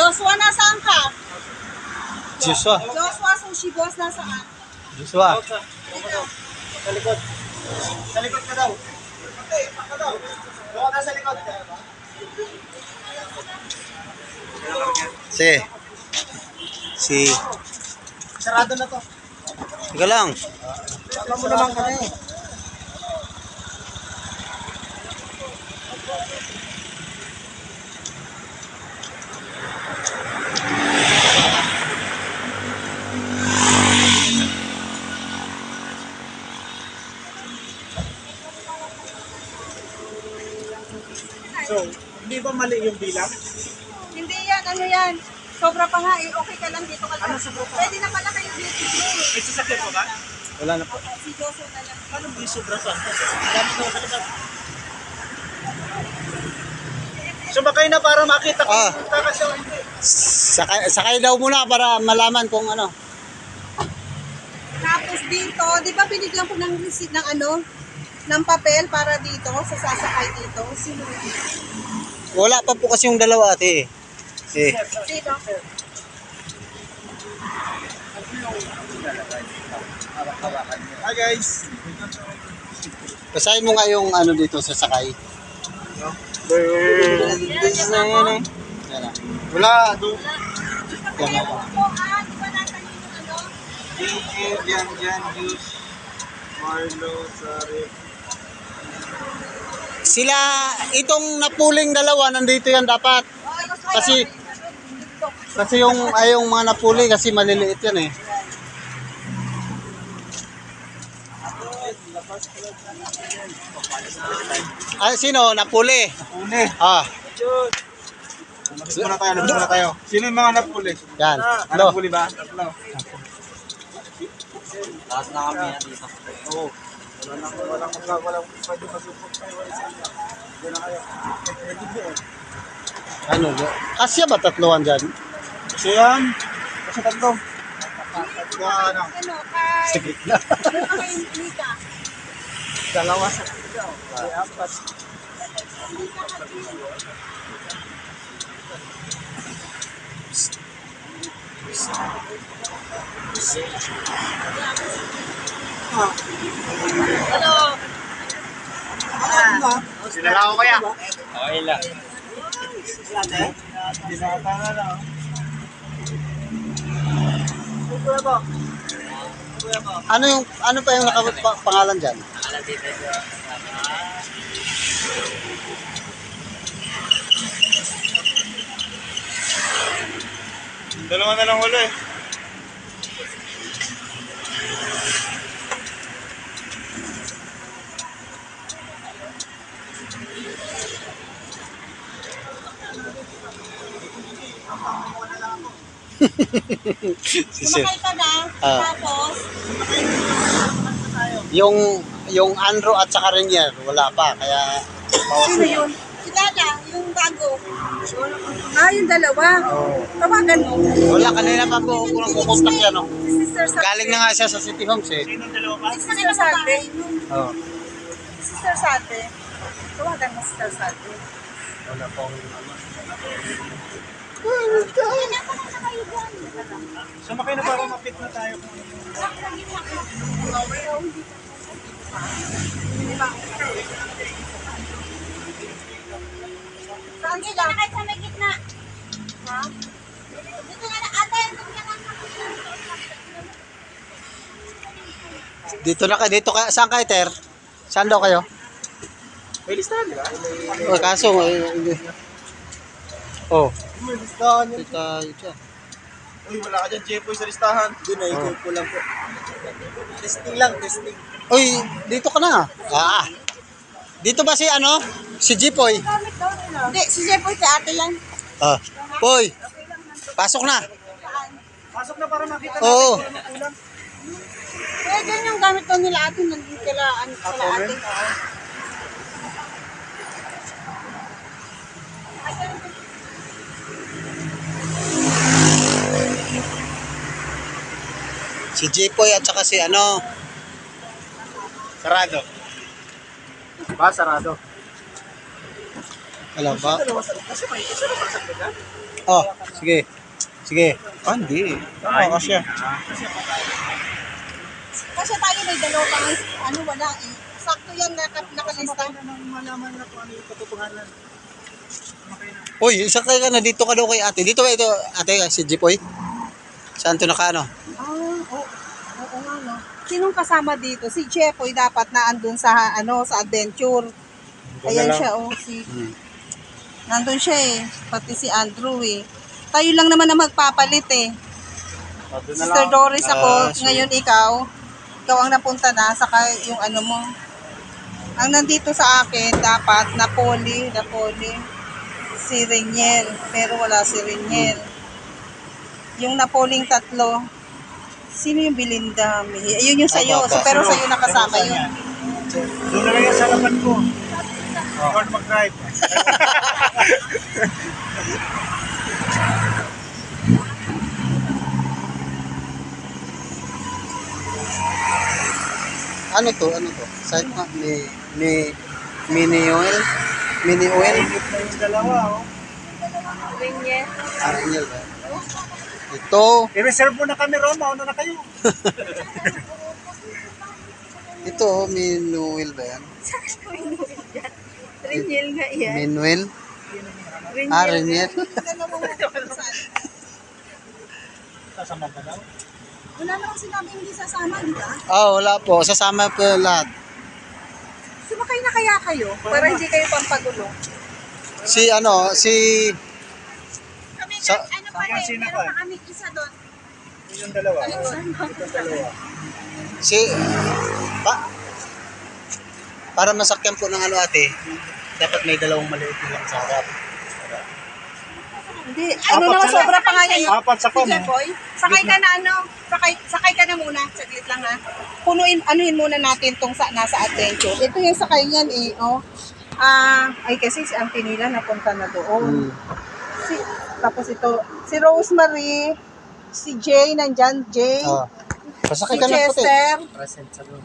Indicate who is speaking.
Speaker 1: Joshua, nasaan ka?
Speaker 2: Joshua.
Speaker 1: Joshua, sushi boss, nasaan?
Speaker 2: Joshua.
Speaker 3: Sa likod. Sa likod ka daw. Ka daw. Doon ka sa likod.
Speaker 2: Si.
Speaker 3: Sarado na to.
Speaker 2: Teka lang.
Speaker 3: Alam mo naman kami. So, hindi ba mali yung bilang?
Speaker 1: Hindi yan, ano yan? Sobra pa nga eh. Okay ka lang dito ka lang.
Speaker 3: Ano sobra pa?
Speaker 1: Pwede na pala kayo dito.
Speaker 3: May sasakyan mo ba?
Speaker 2: Wala na po.
Speaker 1: Si Joshua na lang.
Speaker 3: Ano ba yung sobra pa? Dami ko sa likod. Sumakay na para makita kung
Speaker 2: Ah.
Speaker 3: takas o hindi.
Speaker 2: Sakay daw muna para malaman kung ano.
Speaker 1: Tapos dito, di ba binigyan ko ng receipt ng ano? Ng papel para dito, sa sasakay dito. Sino?
Speaker 2: Wala pa po kasi yung dalawa ate. Eh.
Speaker 1: Sino?
Speaker 3: Hi guys.
Speaker 2: Basahin mo nga yung ano dito sa sakay. Yan na.
Speaker 3: Wala. Doon.
Speaker 2: Yan na.
Speaker 1: Di ba natin yung ano?
Speaker 3: Jan, Juice. Marlo, Sari.
Speaker 2: Sila, itong napuling dalawa, nandito yan dapat. Kasi- Kasi yung mga napuli kasi maliliit yan eh. Ah, sino? Napuli.
Speaker 3: Une.
Speaker 2: Ah,
Speaker 3: Labas muna tayo. Sino yung mga napuli?
Speaker 2: yan.
Speaker 3: Ano
Speaker 2: Lo.
Speaker 3: napuli ba? Tatlo.
Speaker 2: Taas na kami dito.
Speaker 3: Oo. Walang pwede masupot tayo. Diyan na kayo.
Speaker 2: Ano? Kasya ba tatluan dyan?
Speaker 3: Kasi yan. Kasi tatlo. Tatlo ano.
Speaker 1: Ano, kay...
Speaker 2: Sa gitna.
Speaker 1: Ano ka kay Mika?
Speaker 3: Dalawa sa tatlo. Ay, apat.
Speaker 1: Hello.
Speaker 3: Sinala ko kaya.
Speaker 2: Okay lang.
Speaker 3: Binata na lang.
Speaker 2: Ano pa yung pangalan dyan?
Speaker 3: Dalawa na lang ulit.
Speaker 2: Si Sir.
Speaker 1: Sumakay ka na,
Speaker 2: Ah.
Speaker 1: tapos,
Speaker 2: Yung Andrew at saka Renier, wala pa. Kaya,
Speaker 1: sino yun? Si Dada, yung bago. Ah, yung dalawa. Tawagan mo.
Speaker 2: wala kanina pa po kung kukontak yan. No?
Speaker 1: Si Sister Salte.
Speaker 2: Galing na nga siya sa City Homes eh.
Speaker 3: Sino dalawa ba?
Speaker 1: Si Sister Salte.
Speaker 2: Oh.
Speaker 1: Sister Salte. Tawagan mo Sister Salte.
Speaker 2: Wala pong
Speaker 3: Sumakay na para mapit na tayo.
Speaker 1: Saan sila? Kahit sa may gitna. Ha? Dito nga na, ate.
Speaker 2: Dito na kayo, dito ka, saan kayo, Ter? Saan daw kayo?
Speaker 3: May listahan, di ba?
Speaker 2: Oh, kaso, hindi. Oh,
Speaker 3: May listahan yun.
Speaker 2: dito tayo dyan.
Speaker 3: Uy, wala ka dyan, Jepoy, sa listahan. Doon na, ikot ko lang po. Testing lang, testing.
Speaker 2: Uy, dito ka na. Ah, dito ba si ano? Si Jipoy?
Speaker 1: Hindi, si Jeffoy kay ate yan.
Speaker 2: Ah, Poy, pasok na.
Speaker 3: Pasok na para makita
Speaker 2: Oo.
Speaker 3: natin kung ano kulang.
Speaker 1: Kaya dyan yung gamit daw nila ate, nandun kala ate.
Speaker 2: Si Jipoy at saka si ano?
Speaker 3: Sarado. Ba, sarado.
Speaker 2: Wala ba?
Speaker 3: Kasi may isa na pasok ka.
Speaker 2: Oh, sige. Sige. Ah, hindi. Tama kasi.
Speaker 1: Kasi tayo may dalawa pang ano wala eh. Sakto yan nakalista.
Speaker 3: Malaman na kung ano yung katotohanan.
Speaker 2: Uy, isa kayo ka na dito ka daw kay ate. Dito ba ito, ate, si Jipoy? Saan to nakaano?
Speaker 1: Oo nga no. Sinong kasama dito? Si Jepoy dapat na andun sa sa adventure. Ayan siya si nandun siya eh. Pati si Andrew eh. Tayo lang naman na magpapalit eh. Sister Doris ako, ngayon ikaw ang napunta na, saka yung ano mo. Ang nandito sa akin, dapat Napoli, si Reniel, pero wala si Reniel. Yung Napoling tatlo, sino yung Belinda? Yun yung sa'yo, pero sa'yo nakasama yun.
Speaker 3: Doon na lang yung sarapan ko. Ikaw na mag-drive.
Speaker 2: Ano to? Site nga, mini oil? Mini oil?
Speaker 3: Inip na yung dalawa, oh.
Speaker 1: Reniel.
Speaker 2: Ariel ba? Ito.
Speaker 3: I-reserve mo na kami, Ron. Mauna na kayo.
Speaker 2: Ito, mini oil ba yan?
Speaker 1: Reniel nga yan.
Speaker 2: Minuel?
Speaker 1: Reniel.
Speaker 2: Reniel.
Speaker 3: Sasama ka daw?
Speaker 1: Wala namang sinabi hindi sasama, di ba?
Speaker 2: Wala po. Sasama po lahat.
Speaker 1: Sumakay na kaya kayo para hindi kayo pampagulo.
Speaker 2: Si
Speaker 1: Kami
Speaker 2: Sa-
Speaker 1: pa
Speaker 3: Yan, sino
Speaker 1: meron
Speaker 3: pa?
Speaker 1: pa kami isa doon.
Speaker 3: Yung dalawa. Yung dalawa.
Speaker 2: para masakyan po ng ate, dapat may dalawang maliit lang sa harap.
Speaker 1: Hindi, naman sobra pa nga yan.
Speaker 3: Apat sa
Speaker 1: Sige,
Speaker 3: kamo.
Speaker 1: boy. Sakay ka na sakay ka na muna. Saglit lang ha. Anuhin muna natin tong nasa adventure. Ito yung sakay niyan eh, ay kasi si Auntie nila napunta na doon. Tapos ito, si Rosemary, si Jay, nandyan, Jay.
Speaker 2: Pasakay
Speaker 1: Si
Speaker 2: ka na puti.
Speaker 1: Chester,
Speaker 3: Present sa loob.